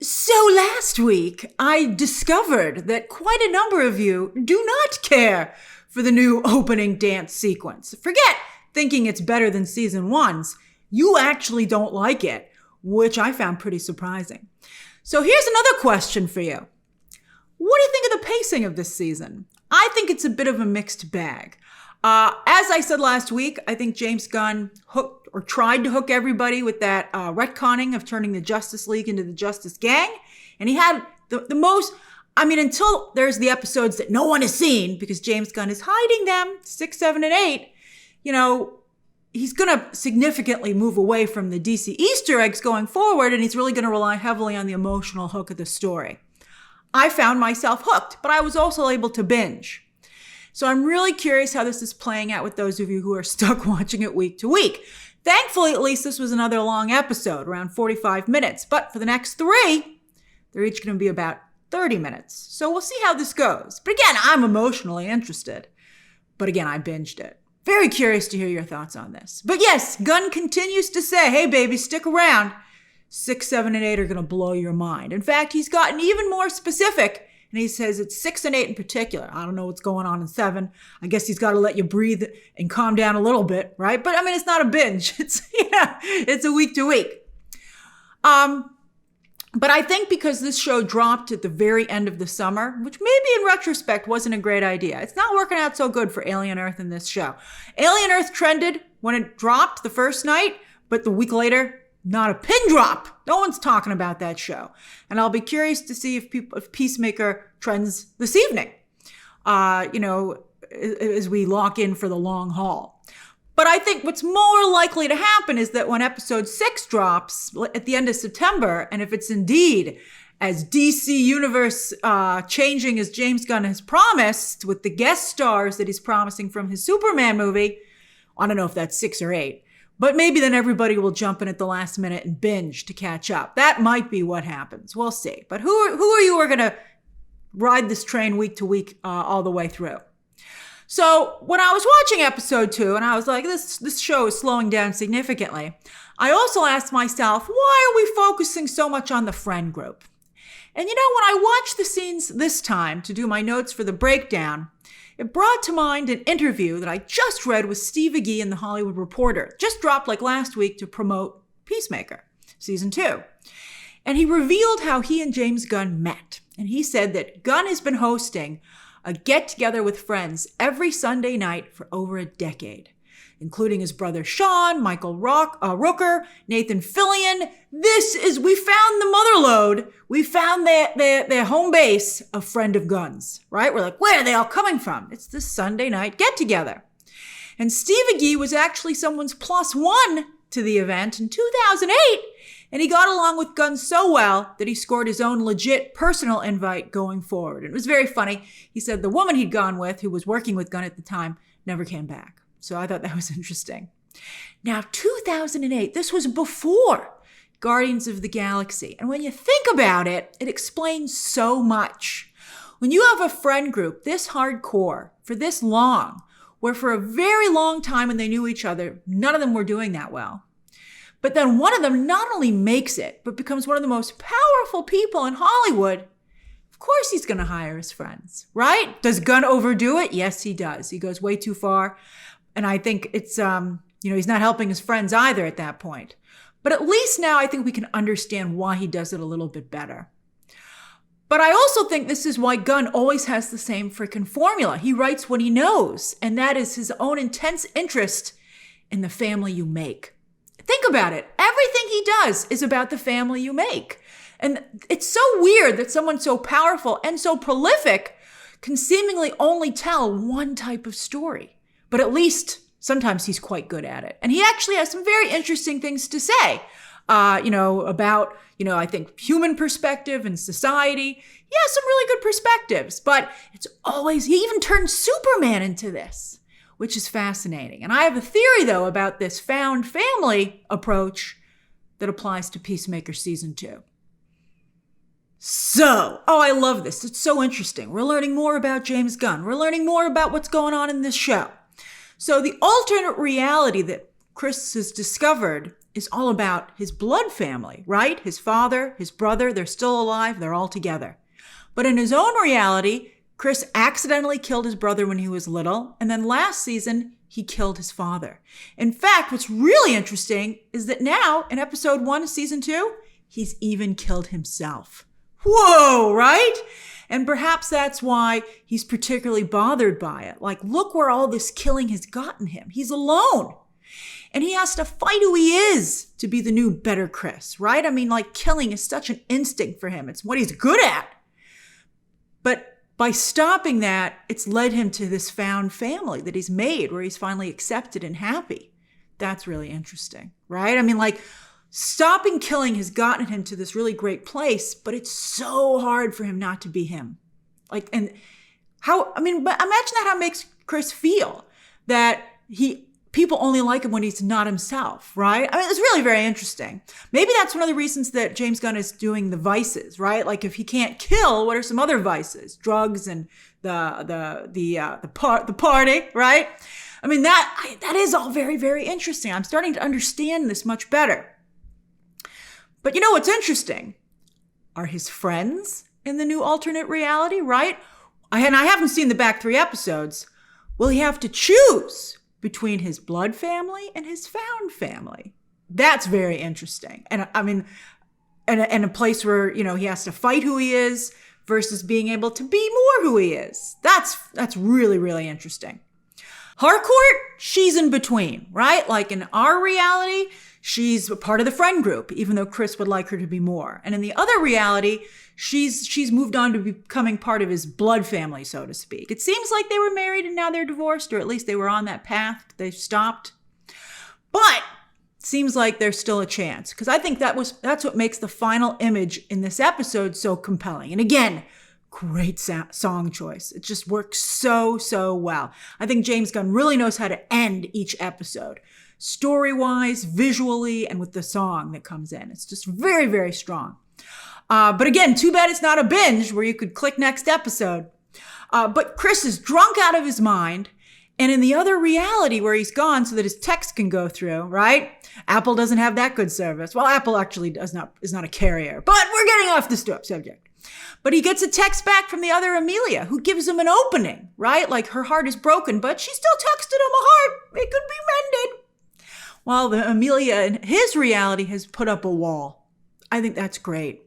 So last week, I discovered that quite a number of you do not care for the new opening dance sequence. Forget thinking it's better than season one's. You actually don't like it, which I found pretty surprising. So here's another question for you. What do you think of the pacing of this season? I think it's a bit of a mixed bag. As I said last week, I think James Gunn hooked or tried to hook everybody with that retconning of turning the Justice League into the Justice Gang. And he had the most, until there's the episodes that no one has seen because James Gunn is hiding them, 6, 7, and 8, he's going to significantly move away from the DC Easter eggs going forward, and he's really going to rely heavily on the emotional hook of the story. I found myself hooked, but I was also able to binge. So I'm really curious how this is playing out with those of you who are stuck watching it week to week. Thankfully, at least this was another long episode, around 45 minutes. But for the next 3, they're each going to be about 30 minutes. So we'll see how this goes. But again, I'm emotionally interested. But again, I binged it. Very curious to hear your thoughts on this. But yes, Gunn continues to say, hey, baby, stick around. 6, 7, and 8 are going to blow your mind. In fact, he's gotten even more specific. And he says it's 6 and 8 in particular. I don't know what's going on in 7. I guess he's got to let you breathe and calm down a little bit, right? But it's not a binge. It's a week to week. But I think because this show dropped at the very end of the summer, which maybe in retrospect wasn't a great idea. It's not working out so good for Alien Earth in this show. Alien Earth trended when it dropped the first night, but the week later, not a pin drop. No one's talking about that show. And I'll be curious to see if Peacemaker trends this evening, as we lock in for the long haul. But I think what's more likely to happen is that when episode 6 drops at the end of September, and if it's indeed as DC Universe changing as James Gunn has promised with the guest stars that he's promising from his Superman movie, I don't know if that's 6 or 8, but maybe then everybody will jump in at the last minute and binge to catch up. That might be what happens. We'll see. But who are you who are going to ride this train week to week all the way through? So when I was watching episode 2 and I was like, this show is slowing down significantly, I also asked myself, why are we focusing so much on the friend group? And when I watched the scenes this time to do my notes for the breakdown, it brought to mind an interview that I just read with Steve Eagly in The Hollywood Reporter. Just dropped last week to promote Peacemaker, season 2. And he revealed how he and James Gunn met. And he said that Gunn has been hosting a get-together with friends every Sunday night for over a decade, including his brother Sean, Michael Rooker, Nathan Fillion. We found the motherlode. We found their home base, a friend of Gunn's, right? We're like, where are they all coming from? It's this Sunday night get-together. And Steve Eagly was actually someone's +1 to the event in 2008, and he got along with Gunn so well that he scored his own legit personal invite going forward. And it was very funny. He said the woman he'd gone with, who was working with Gunn at the time, never came back. So I thought that was interesting. Now, 2008, this was before Guardians of the Galaxy. And when you think about it, it explains so much. When you have a friend group this hardcore for this long, where for a very long time when they knew each other, none of them were doing that well. But then one of them not only makes it, but becomes one of the most powerful people in Hollywood. Of course he's going to hire his friends, right? Does Gunn overdo it? Yes, he does. He goes way too far. And I think it's, he's not helping his friends either at that point. But at least now I think we can understand why he does it a little bit better. But I also think this is why Gunn always has the same freaking formula. He writes what he knows, and that is his own intense interest in the family you make. Think about it. Everything he does is about the family you make. And it's so weird that someone so powerful and so prolific can seemingly only tell one type of story. But at least sometimes he's quite good at it. And he actually has some very interesting things to say, about, I think human perspective and society. He has some really good perspectives, but he even turned Superman into this, which is fascinating. And I have a theory, though, about this found family approach that applies to Peacemaker season 2. So, I love this. It's so interesting. We're learning more about James Gunn. We're learning more about what's going on in this show. So the alternate reality that Chris has discovered is all about his blood family, right? His father, his brother, they're still alive, they're all together. But in his own reality, Chris accidentally killed his brother when he was little, and then last season, he killed his father. In fact, what's really interesting is that now, in episode 1 of season 2, he's even killed himself. Whoa, right? And perhaps that's why he's particularly bothered by it. Like, look where all this killing has gotten him. He's alone. And he has to fight who he is to be the new better Chris, right? I mean, like, killing is such an instinct for him. It's what he's good at. But by stopping that, it's led him to this found family that he's made where he's finally accepted and happy. That's really interesting, right? I mean, like, stopping killing has gotten him to this really great place, but it's so hard for him not to be him. Like, and how, I mean, but imagine how it makes Chris feel that people only like him when he's not himself, right? I mean, it's really very interesting. Maybe that's one of the reasons that James Gunn is doing the vices, right? Like, if he can't kill, what are some other vices? Drugs and the party, right? I mean, that is all very, very interesting. I'm starting to understand this much better. But you know what's interesting? Are his friends in the new alternate reality, right? I haven't seen the back 3 episodes. Will he have to choose between his blood family and his found family? That's very interesting. And I mean, and a place where, you know, he has to fight who he is versus being able to be more who he is. That's really, really interesting. Harcourt, she's in between, right? Like, in our reality, she's a part of the friend group, even though Chris would like her to be more. And in the other reality, she's moved on to becoming part of his blood family, so to speak. It seems like they were married and now they're divorced, or at least they were on that path. They've stopped. But it seems like there's still a chance, because I think that's what makes the final image in this episode so compelling. And again, great song choice. It just works so, so well. I think James Gunn really knows how to end each episode, story-wise, visually, and with the song that comes in. It's just very, very strong. But again, too bad it's not a binge where you could click next episode. But Chris is drunk out of his mind. And in the other reality where he's gone so that his text can go through, right? Apple doesn't have that good service. Well, Apple actually is not a carrier. But we're getting off the subject. But he gets a text back from the other Amelia, who gives him an opening, right? Like, her heart is broken, but she still texted him a heart. It could be mended. While the Amelia in his reality has put up a wall. I think that's great.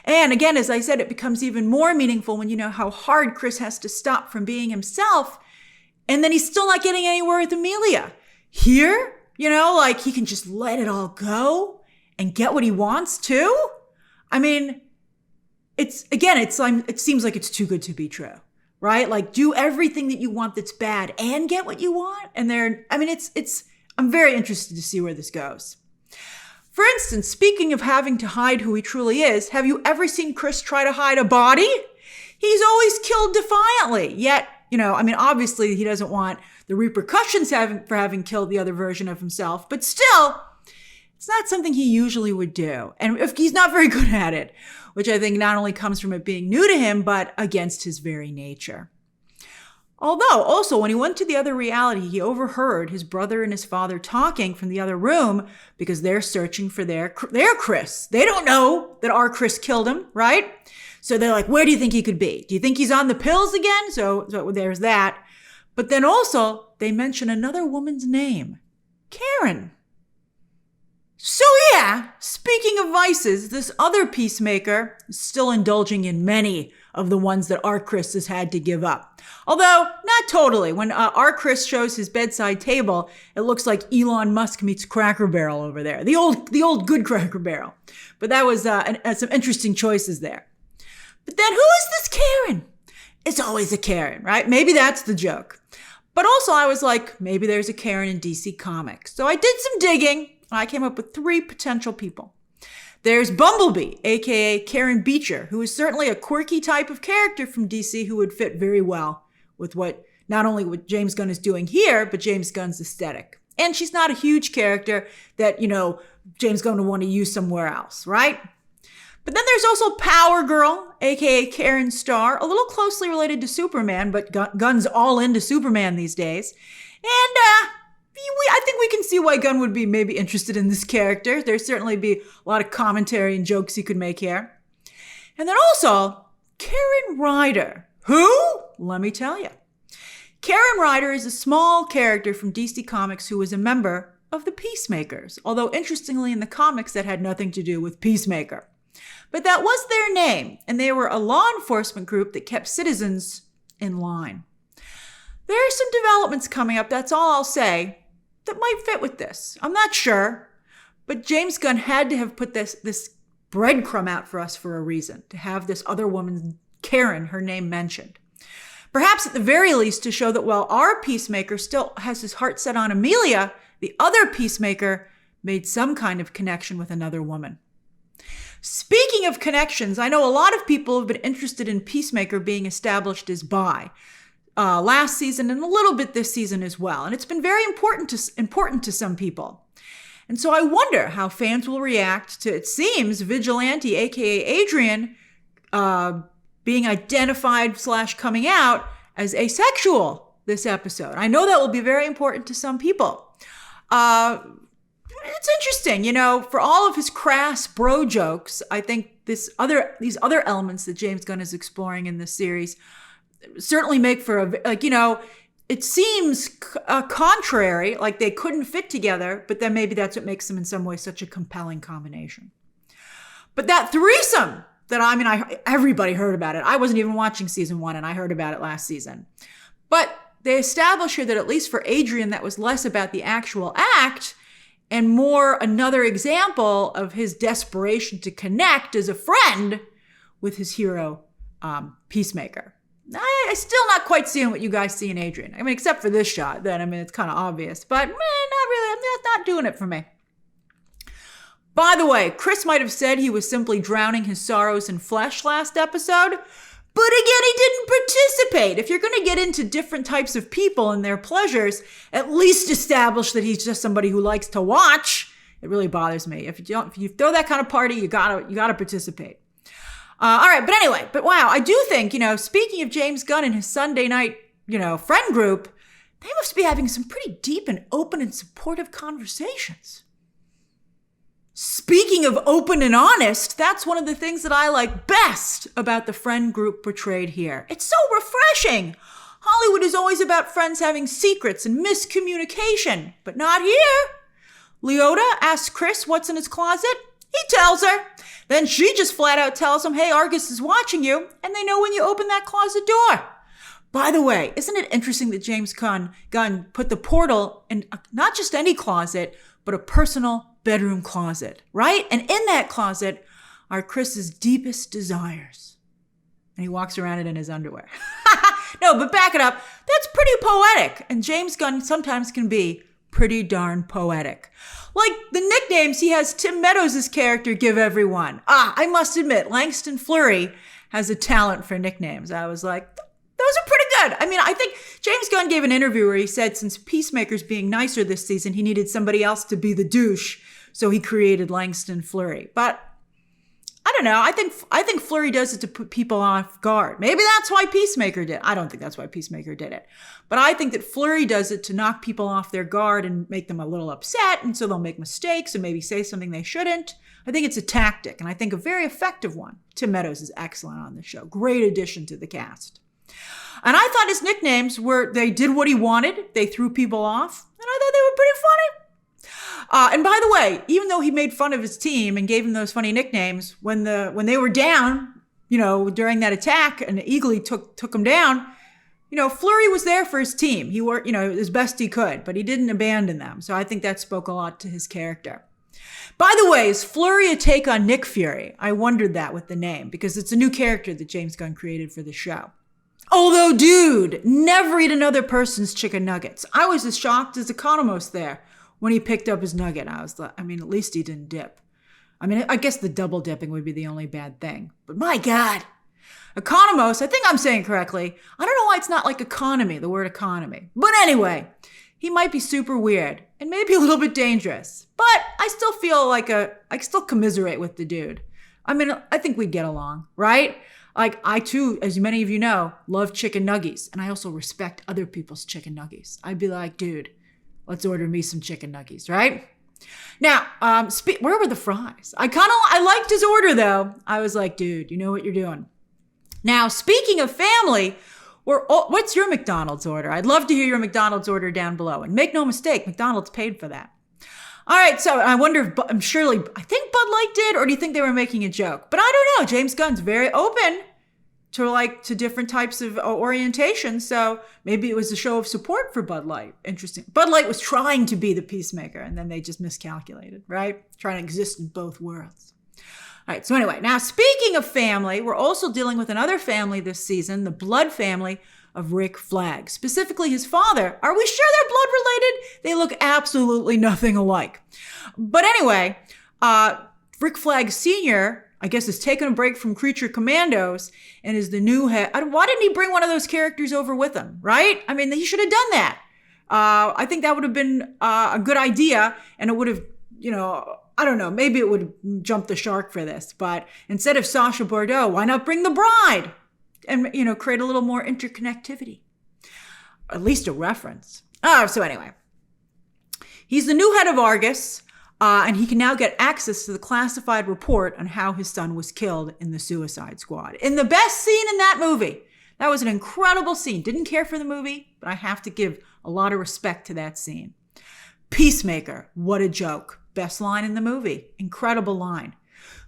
And again, as I said, it becomes even more meaningful when you know how hard Chris has to stop from being himself. And then he's still not getting anywhere with Amelia. Here, you know, like, he can just let it all go and get what he wants too. I mean, it seems like it's too good to be true, right? Like, do everything that you want that's bad and get what you want. And I'm very interested to see where this goes. For instance, speaking of having to hide who he truly is, have you ever seen Chris try to hide a body? He's always killed defiantly. Yet, you know, I mean, obviously he doesn't want the repercussions for having killed the other version of himself, but still, it's not something he usually would do. And if he's not very good at it, which I think not only comes from it being new to him, but against his very nature. Although, also, when he went to the other reality, he overheard his brother and his father talking from the other room because they're searching for their Chris. They don't know that our Chris killed him, right? So they're like, where do you think he could be? Do you think he's on the pills again? So there's that. But then also, they mention another woman's name, Karen. So yeah, speaking of vices, this other Peacemaker is still indulging in many of the ones that our Chris has had to give up. Although, not totally. When our Chris shows his bedside table, it looks like Elon Musk meets Cracker Barrel over there. The old good Cracker Barrel. But that was some interesting choices there. But then who is this Karen? It's always a Karen, right? Maybe that's the joke. But also I was like, maybe there's a Karen in DC Comics. So I did some digging. I came up with 3 potential people. There's Bumblebee, aka Karen Beecher, who is certainly a quirky type of character from DC who would fit very well with not only what James Gunn is doing here, but James Gunn's aesthetic. And she's not a huge character that, you know, James Gunn would want to use somewhere else, right? But then there's also Power Girl, aka Karen Starr, a little closely related to Superman, but Gunn's all into Superman these days. And, I think we can see why Gunn would be maybe interested in this character. There'd certainly be a lot of commentary and jokes he could make here. And then also, Karen Ryder. Who? Let me tell you. Karen Ryder is a small character from DC Comics who was a member of the Peacemakers, although interestingly in the comics that had nothing to do with Peacemaker. But that was their name, and they were a law enforcement group that kept citizens in line. There are some developments coming up, that's all I'll say, that might fit with this. I'm not sure, but James Gunn had to have put this breadcrumb out for us for a reason, to have this other woman, Karen, her name mentioned. Perhaps at the very least to show that while our Peacemaker still has his heart set on Amelia, the other Peacemaker made some kind of connection with another woman. Speaking of connections, I know a lot of people have been interested in Peacemaker being established as bi last season and a little bit this season as well. And it's been very important to some people. And so I wonder how fans will react to, it seems, Vigilante, aka Adrian, being identified / coming out as asexual this episode. I know that will be very important to some people. It's interesting, for all of his crass bro jokes, I think these other elements that James Gunn is exploring in this series certainly make for it seems contrary, like they couldn't fit together, but then maybe that's what makes them in some way such a compelling combination. But that threesome that everybody heard about it. I wasn't even watching season 1 and I heard about it last season. But they establish here that at least for Adrian, that was less about the actual act and more another example of his desperation to connect as a friend with his hero, Peacemaker. I still not quite seeing what you guys see in Adrian. Except for this shot, then, it's kind of obvious. But, not really. That's not doing it for me. By the way, Chris might have said he was simply drowning his sorrows in flesh last episode. But again, he didn't participate. If you're going to get into different types of people and their pleasures, at least establish that he's just somebody who likes to watch. It really bothers me. If you throw that kind of party, you gotta participate. All right, but wow, I do think, speaking of James Gunn and his Sunday night, friend group, they must be having some pretty deep and open and supportive conversations. Speaking of open and honest, that's one of the things that I like best about the friend group portrayed here. It's so refreshing. Hollywood is always about friends having secrets and miscommunication, but not here. Leota asks Chris what's in his closet. He tells her. Then she just flat out tells him, hey, Argus is watching you, and they know when you open that closet door. By the way, isn't it interesting that James Gunn put the portal in not just any closet, but a personal bedroom closet, right? And in that closet are Chris's deepest desires. And he walks around it in his underwear. No, but back it up. That's pretty poetic. And James Gunn sometimes can be pretty darn poetic. Like the nicknames he has Tim Meadows' character give everyone. I must admit, Langston Fleury has a talent for nicknames. I was like, those are pretty good. I think James Gunn gave an interview where he said since Peacemaker's being nicer this season, he needed somebody else to be the douche. So he created Langston Fleury. But I don't know. I think Fleury does it to put people off guard. Maybe that's why Peacemaker did. I don't think that's why Peacemaker did it. But I think that Fleury does it to knock people off their guard and make them a little upset. And so they'll make mistakes and maybe say something they shouldn't. I think it's a tactic, and I think a very effective one. Tim Meadows is excellent on the show. Great addition to the cast. And I thought his nicknames they did what he wanted. They threw people off. And I thought they were pretty funny. And by the way, even though he made fun of his team and gave him those funny nicknames, when they were down, during that attack and Eagly took him down, Fleury was there for his team. He worked, as best he could, but he didn't abandon them. So I think that spoke a lot to his character. By the way, is Fleury a take on Nick Fury? I wondered that with the name because it's a new character that James Gunn created for the show. Although, dude, never eat another person's chicken nuggets. I was as shocked as Economos there when he picked up his nugget. I was like, at least he didn't dip. I guess the double dipping would be the only bad thing. But my God, Economos, I think I'm saying correctly. I don't know why it's not like economy, the word economy. But anyway, he might be super weird and maybe a little bit dangerous. But I still feel like I still commiserate with the dude. I think we'd get along, right? Like I too, as many of you know, love chicken nuggies. And I also respect other people's chicken nuggies. I'd be like, dude, let's order me some chicken nuggets, right? Now, where were the fries? I liked his order though. I was like, dude, you know what you're doing. Now, speaking of family, what's your McDonald's order? I'd love to hear your McDonald's order down below. And make no mistake, McDonald's paid for that. All right, so I wonder if, I think Bud Light did, or do you think they were making a joke? But I don't know. James Gunn's very open to different types of orientation. So maybe it was a show of support for Bud Light. Interesting. Bud Light was trying to be the peacemaker, and then they just miscalculated, right? Trying to exist in both worlds. All right, so anyway, now speaking of family, we're also dealing with another family this season, the blood family of Rick Flag, specifically his father. Are we sure they're blood related? They look absolutely nothing alike. But anyway, Rick Flag Sr., I guess, is taking a break from Creature Commandos and is the new head. Why didn't he bring one of those characters over with him, right? I mean, he should have done that. I think that would have been a good idea, and it would have, I don't know, maybe it would have jumped the shark for this. But instead of Sasha Bordeaux, why not bring the bride? And, create a little more interconnectivity. At least a reference. So anyway. He's the new head of Argus, and he can now get access to the classified report on how his son was killed in the Suicide Squad. In the best scene in that movie. That was an incredible scene. Didn't care for the movie, but I have to give a lot of respect to that scene. Peacemaker. What a joke. Best line in the movie. Incredible line.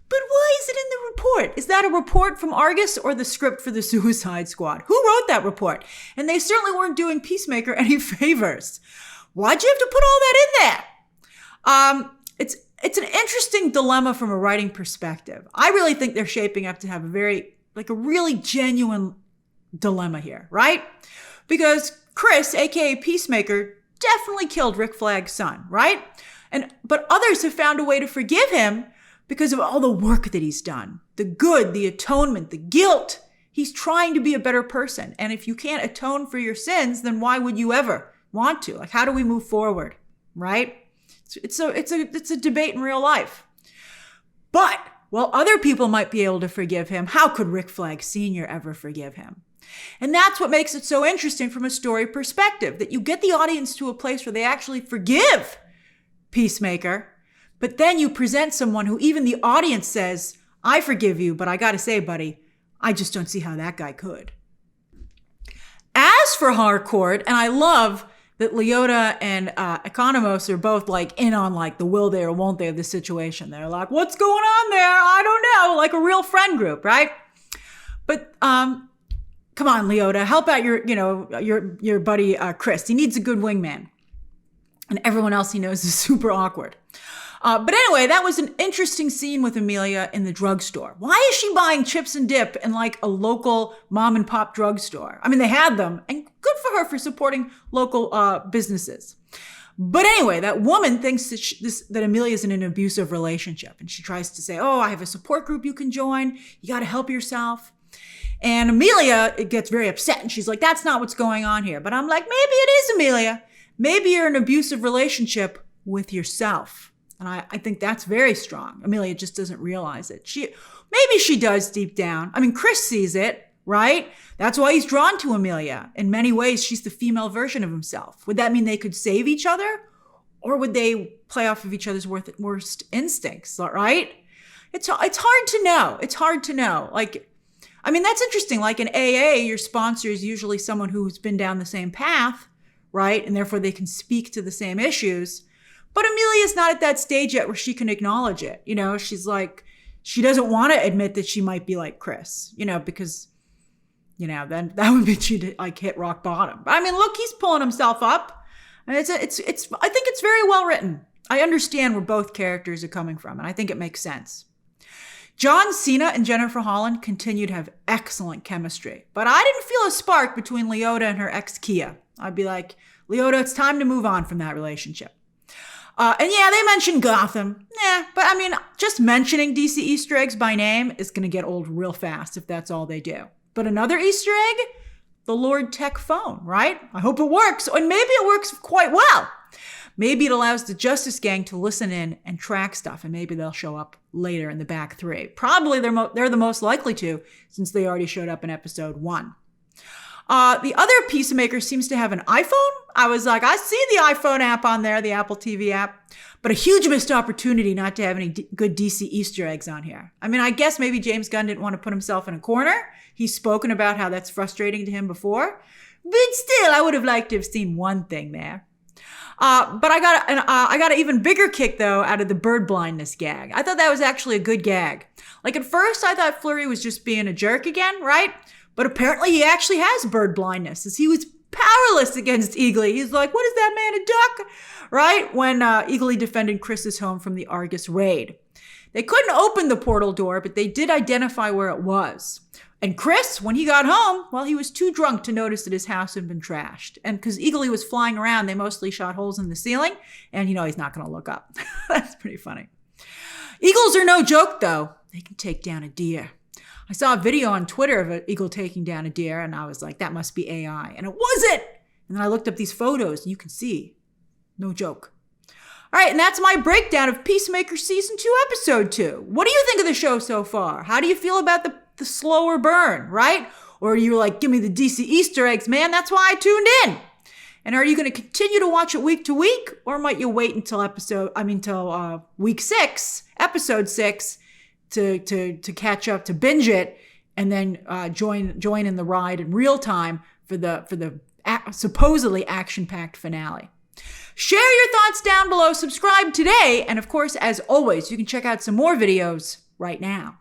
But why is it in the report? Is that a report from Argus or the script for the Suicide Squad? Who wrote that report? And they certainly weren't doing Peacemaker any favors. Why'd you have to put all that in there? It's an interesting dilemma from a writing perspective. I really think they're shaping up to have a really genuine dilemma here, right? Because Chris, aka Peacemaker, definitely killed Rick Flag's son, right? But others have found a way to forgive him because of all the work that he's done. The good, the atonement, the guilt. He's trying to be a better person. And if you can't atone for your sins, then why would you ever want to? Like, how do we move forward, right? It's a debate in real life. But while other people might be able to forgive him, how could Rick Flag Sr. ever forgive him? And that's what makes it so interesting from a story perspective, that you get the audience to a place where they actually forgive Peacemaker. But then you present someone who even the audience says, I forgive you, but I got to say, buddy, I just don't see how that guy could. As for Harcourt, and I love that Leota and Economos are both in on the will they or won't they of the situation. They're like, what's going on there? I don't know, like a real friend group, right? But come on, Leota, help out your buddy Chris. He needs a good wingman. And everyone else he knows is super awkward. But anyway, that was an interesting scene with Amelia in the drugstore. Why is she buying chips and dip in a local mom and pop drugstore? I mean, they had them, and good for her for supporting local businesses. But anyway, that woman thinks that Amelia's in an abusive relationship, and she tries to say, oh, I have a support group you can join. You got to help yourself. And Amelia gets very upset, and she's like, that's not what's going on here. But I'm like, maybe it is, Amelia. Maybe you're in an abusive relationship with yourself. And I think that's very strong. Amelia just doesn't realize it. Maybe she does deep down. I mean, Chris sees it, right? That's why he's drawn to Amelia. In many ways, she's the female version of himself. Would that mean they could save each other? Or would they play off of each other's worst instincts, right? It's hard to know. It's hard to know. That's interesting. Like in AA, your sponsor is usually someone who's been down the same path, right? And therefore they can speak to the same issues. But Amelia's not at that stage yet where she can acknowledge it. She's she doesn't want to admit that she might be like Chris, because, then that would be she'd hit rock bottom. But I mean, look, he's pulling himself up. And I think it's very well written. I understand where both characters are coming from, and I think it makes sense. John Cena and Jennifer Holland continue to have excellent chemistry, but I didn't feel a spark between Leota and her ex Kia. I'd be like, Leota, it's time to move on from that relationship. And yeah, they mentioned Gotham. But I mean, just mentioning DC Easter eggs by name is going to get old real fast if that's all they do. But another Easter egg? The Lord Tech phone, right? I hope it works. And maybe it works quite well. Maybe it allows the Justice Gang to listen in and track stuff, and maybe they'll show up later in the back three. Probably they're the most likely to, since they already showed up in episode 1. The other Peacemaker seems to have an iPhone. I was like, I see the iPhone app on there, the Apple TV app, but a huge missed opportunity not to have any good DC Easter eggs on here. I mean, I guess maybe James Gunn didn't want to put himself in a corner. He's spoken about how that's frustrating to him before, but still, I would have liked to have seen one thing there. But I got an even bigger kick though out of the bird blindness gag. I thought that was actually a good gag. Like at first, I thought Fleury was just being a jerk again, right? But apparently he actually has bird blindness, as he was powerless against Eagly. He's like, what is that man, a duck? Right? When Eagly defended Chris's home from the Argus raid. They couldn't open the portal door, but they did identify where it was. And Chris, when he got home, well, he was too drunk to notice that his house had been trashed. And because Eagly was flying around, they mostly shot holes in the ceiling. And he's not going to look up. That's pretty funny. Eagles are no joke, though. They can take down a deer. I saw a video on Twitter of an eagle taking down a deer, and I was like, that must be AI. And it wasn't. And then I looked up these photos, and you can see. No joke. All right, and that's my breakdown of Peacemaker Season 2, Episode 2. What do you think of the show so far? How do you feel about the slower burn, right? Or are you like, give me the DC Easter eggs, man. That's why I tuned in. And are you going to continue to watch it week to week? Or might you wait until week 6, Episode 6, to catch up, to binge it, and then join in the ride in real time for the supposedly action-packed finale. Share your thoughts down below, subscribe today, and of course, as always, you can check out some more videos right now.